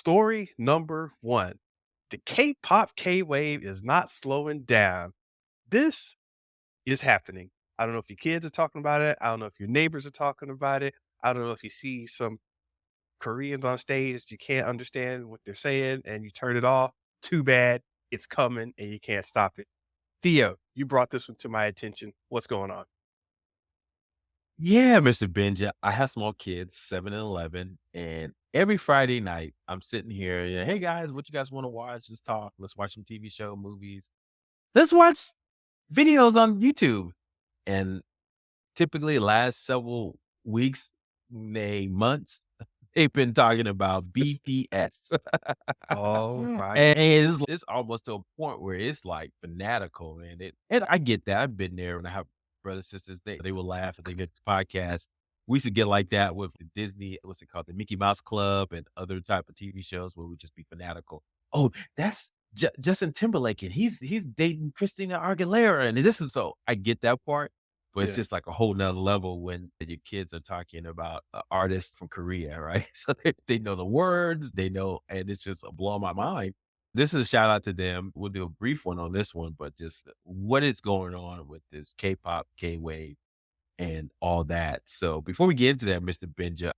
Story number one. The K-pop K-wave is not slowing down. This is happening. I don't know if your kids are talking about it. I don't know if your neighbors are talking about it. I don't know if you see some Koreans on stage, you can't understand what they're saying and you turn it off. Too bad. It's coming and you can't stop it. Theo, you brought this one to my attention. What's going on? Yeah, Mr. Benja. I have small kids, 7 and 11, and every Friday night, I'm sitting here, "Hey, guys, what you guys wanna watch? Let's talk. Let's watch some TV show, movies. Let's watch videos on YouTube." And typically last several weeks, nay, months, they've been talking about BTS. All And right. it's almost to a point where it's, like, fanatical, and I get that. I've been there, and I have brothers, sisters, they will laugh if they get the podcast. We used to get like that with the Disney what's it called? The Mickey Mouse Club and other type of TV shows where we just be fanatical. "Oh, that's Justin Timberlake, and he's dating Christina Aguilera," and this is so I get that part, but it's Yeah. just like a whole nother level when your kids are talking about artists from Korea, right? So they know the words, they know, and it's just blowing my mind. This is a shout out to them. We'll do a brief one on this one, but just what is going on with this K-pop, K-wave, and all that. So before we get into that, Mr. Benja,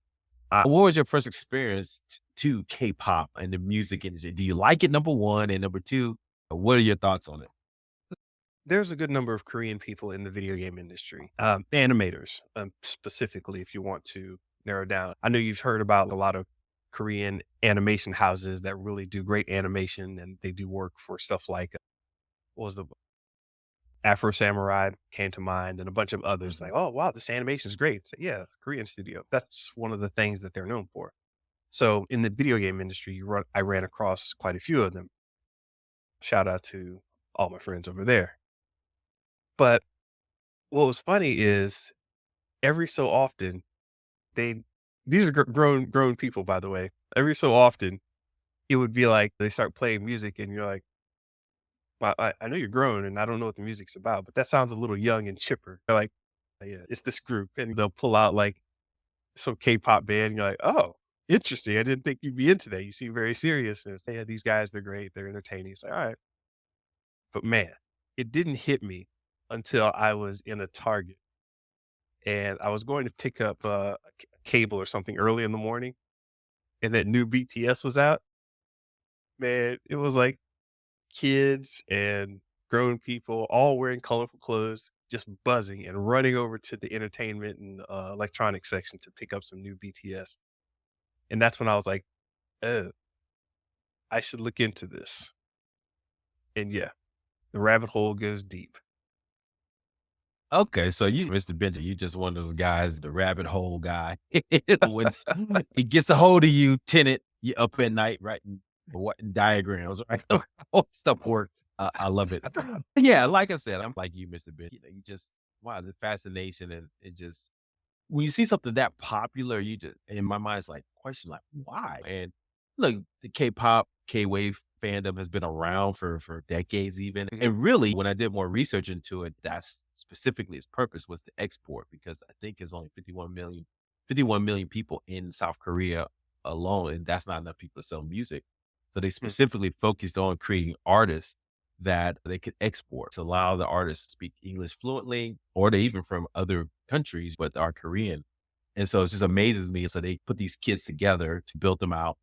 what was your first experience to K-pop and the music industry? Do you like it? Number one, and number two, what are your thoughts on it? There's a good number of Korean people in the video game industry, animators, specifically, if you want to narrow down. I know you've heard about a lot of Korean animation houses that really do great animation and they do work for stuff like, what was the Afro Samurai came to mind and a bunch of others like, oh, wow, this animation is great. So, yeah, Korean studio. That's one of the things that they're known for. So in the video game industry, I ran across quite a few of them. Shout out to all my friends over there. But what was funny is every so often they these are grown people, by the way. Every so often, it would be like they start playing music and you're like, "Well, I know you're grown and I don't know what the music's about, but that sounds a little young and chipper." They're like, "Yeah, it's this group." And they'll pull out like some K-pop band, and you're like, "Oh, interesting. I didn't think you'd be into that. You seem very serious." And say, "Yeah, these guys, they're great. They're entertaining." It's like, "All right." But man, it didn't hit me until I was in a Target and I was going to pick up a cable or something early in the morning and that new BTS was out. Man, it was like kids and grown people all wearing colorful clothes, just buzzing and running over to the entertainment and electronic section to pick up some new BTS. And that's when I was like, oh, I should look into this. And yeah, the rabbit hole goes deep. Okay, so you, Mr. Benja, you just one of those guys, the rabbit hole guy. Once it gets a hold of you, tenant, you up at night writing what diagrams, right? All stuff works. I love it. Yeah, like I said, I'm like you, Mr. Benja. You just wow, the fascination and it just when you see something that popular, you just in my mind, it's like question like why? And look, the K-pop, K-wave fandom has been around for decades even. And really, when I did more research into it, that's specifically its purpose was to export because I think there's only 51 million people in South Korea alone, and that's not enough people to sell music. So they Mm, specifically focused on creating artists that they could export to allow the artists to speak English fluently, or they even from other countries, but are Korean. And so it just amazes me. So they put these kids together to build them out.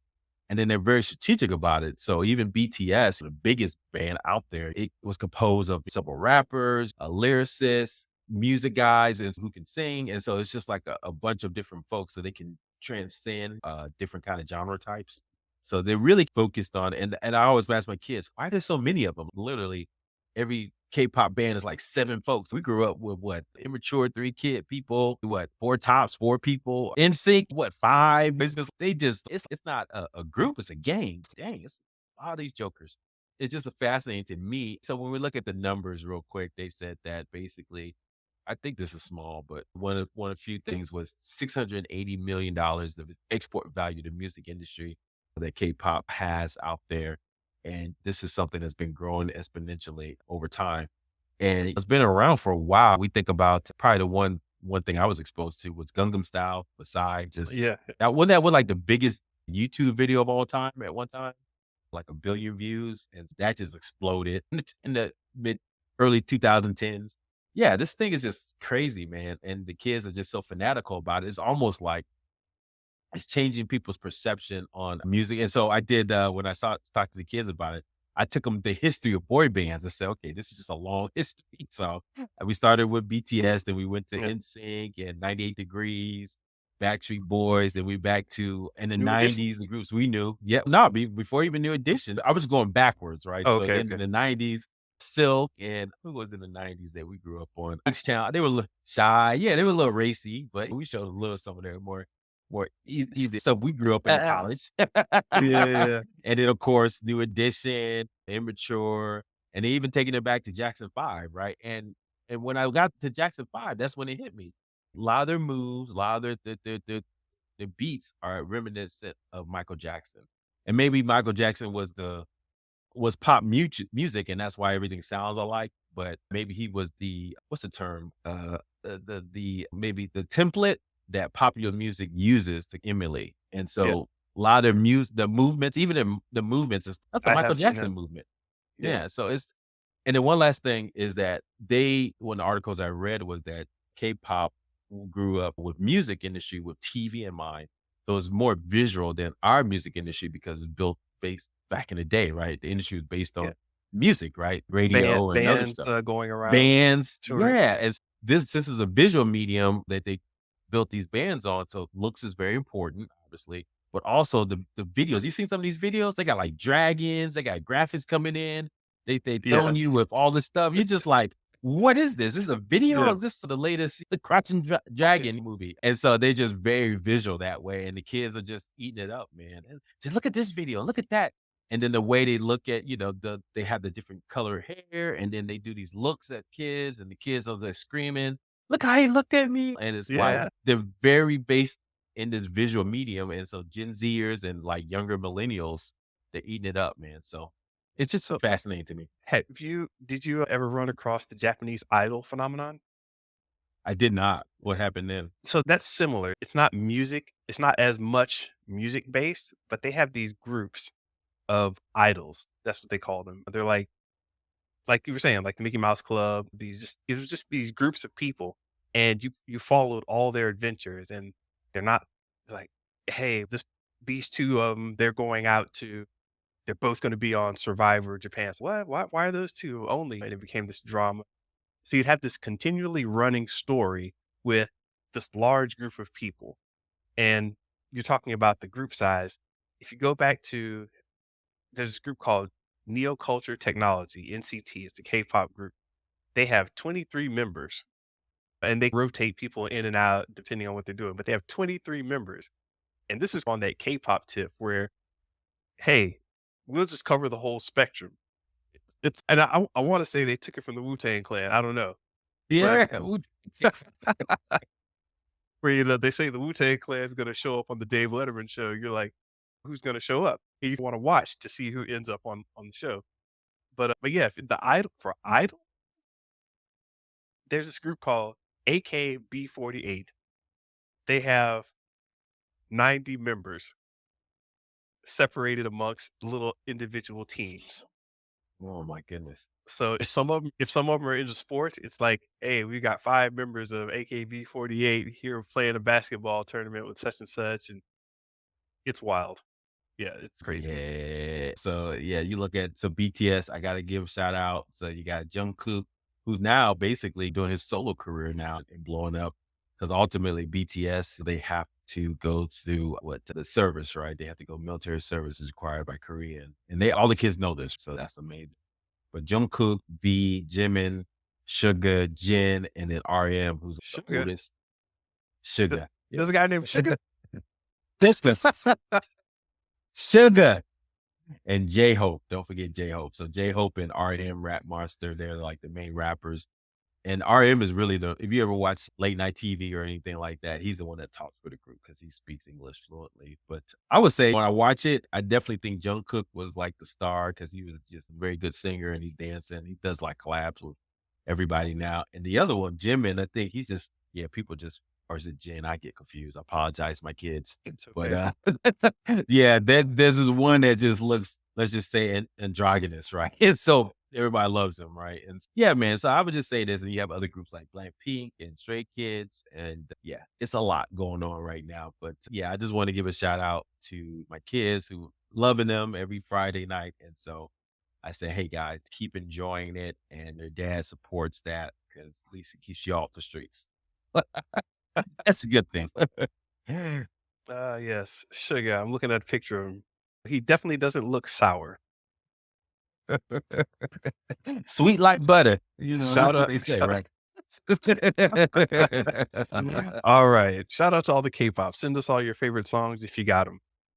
And then they're very strategic about it. So even BTS, the biggest band out there, it was composed of several rappers, lyricists, music guys, and who can sing. And so it's just like a bunch of different folks so they can transcend different kind of genre types. So they're really focused on, and I always ask my kids, why are there so many of them? Literally, every K-pop band is like 7 folks. We grew up with what? Immature 3 kid people, what? 4 tops, 4 people. In sync, what? 5. It's just they just it's not a group, it's a gang. Dang, it's all these jokers. It's just a fascinating to me. So when we look at the numbers real quick, they said that basically I think this is small, but one of few things was $680 million of export value to music industry that K-pop has out there. And this is something that's been growing exponentially over time. And it's been around for a while. We think about probably the one thing I was exposed to was Gangnam Style, Psy, just yeah. that one that was like the biggest YouTube video of all time at one time, like 1 billion views, and that just exploded in the mid early 2010s. Yeah, this thing is just crazy, man, and the kids are just so fanatical about it. It's almost like it's changing people's perception on music, and so I did, when I saw talked to the kids about it, I took them the history of boy bands and said, "Okay, this is just a long history." So, we started with BTS, then we went to Yeah. NSYNC and 98 Degrees, Backstreet Boys, then we back to in the New Edition? '90s, the groups we knew. Yeah, no, before even New Edition, I was going backwards, right? Oh, So, okay, in okay. the '90s, Silk and who was in the '90s that we grew up on? H-Town, they were a little shy. Yeah, they were a little racy, but we showed a little some of their more easy stuff we grew up in college. Yeah, yeah. And then, of course, New Edition, Immature, and they even taking it back to Jackson 5, right? And when I got to Jackson 5, that's when it hit me. A lot of their moves, a lot of their beats are reminiscent of Michael Jackson. And maybe Michael Jackson was pop music, and that's why everything sounds alike. But maybe he was the what's the term? The maybe the template that popular music uses to emulate. And Yeah, so a lot of music, the movements, even the movements, that's a I Michael have seen Jackson that. movement. Yeah, Yeah. So it's and then one last thing is that one of the articles I read was that K-pop grew up with music industry with TV in mind. So it's more visual than our music industry because it's built based back in the day, right? The industry was based yeah. on music, right? Radio and other Bands, stuff. going around Bands, touring. yeah. It's this is a visual medium that they built these bands on. So looks is very important, obviously. But also the videos. You seen some of these videos? They got like dragons, they got graphics coming in. They throwing Yes. you with all this stuff. You're just like, what is this? This is a video? Yeah. Is this the latest The Crouching Dragon movie? And so they just very visual that way. And the kids are just eating it up, man. And say, look at this video, look at that. And then the way they look at, they have the different color hair, and then they do these looks at kids, and the kids are there screaming, "Look how he looked at me!" And it's like Yeah. they're very based in this visual medium, and so Gen Zers and like younger millennials, they're eating it up, man. So it's just So, fascinating to me. did you ever run across the Japanese idol phenomenon? I did not. What happened then? So that's similar. It's not music. It's not as much music based, but they have these groups of idols. That's what they call them. They're like you were saying, like the Mickey Mouse Club. It was just these groups of people, and you followed all their adventures, and they're not like, hey, these two of them, they're both going to be on Survivor Japan. So what? Why are those two only? And it became this drama. So you'd have this continually running story with this large group of people. And you're talking about the group size. If you go back to, there's this group called Neo Culture Technology, NCT, it's the K-pop group. They have 23 members and they rotate people in and out depending on what they're doing, but they have 23 members. And this is on that K-pop tip where, hey, we'll just cover the whole spectrum. And I want to say they took it from the Wu-Tang Clan. I don't know, but Yeah. where, they say the Wu-Tang Clan is gonna show up on the Dave Letterman show, you're like, "Who's gonna show up?" And you wanna watch to see who ends up on the show. But yeah, if the Idol, there's this group called AKB48. They have 90 members separated amongst little individual teams. Oh my goodness. So if some of them are into sports, it's like, "Hey, we got 5 members of AKB48 here playing a basketball tournament with such and such," and it's wild. Yeah, it's crazy. Yeah. So yeah, you look at BTS, I gotta give a shout out. So you got Jungkook, who's now basically doing his solo career now and blowing up. Because ultimately BTS, they have to go through the service, right? They have to go military service is required by Korean. And all the kids know this, so that's amazing. But Jungkook, V, Jimin, Suga, Jin, and then RM, who's the Sugar. oldest. Th Suga. Yeah. there's a guy named Sugar. This was Suga. And J-Hope, don't forget J-Hope. So J-Hope and RM Rap Monster, they're like the main rappers. And RM is really if you ever watch late night TV or anything like that, he's the one that talks for the group because he speaks English fluently. But I would say when I watch it, I definitely think Jungkook was like the star because he was just a very good singer and he's dancing. He does like collabs with everybody now. And the other one, Jimin, I think he's just, yeah, people just or is it Jen? I get confused. I apologize, my kids. It's But okay. yeah, there's this one that just looks, let's just say, androgynous, right? And so everybody loves him, right? And yeah, man. So I would just say this, and you have other groups like Blackpink and Stray Kids, and yeah, it's a lot going on right now. But yeah, I just want to give a shout out to my kids who loving them every Friday night, and so I say, hey guys, keep enjoying it, and their dad supports that because at least it keeps you off the streets. That's a good thing. Yes, sugar. I'm looking at a picture of him. He definitely doesn't look sour. Sweet like butter. That's Shout what out, they say, shout right? All right. Shout out to all the K-pop. Send us all your favorite songs if you got them.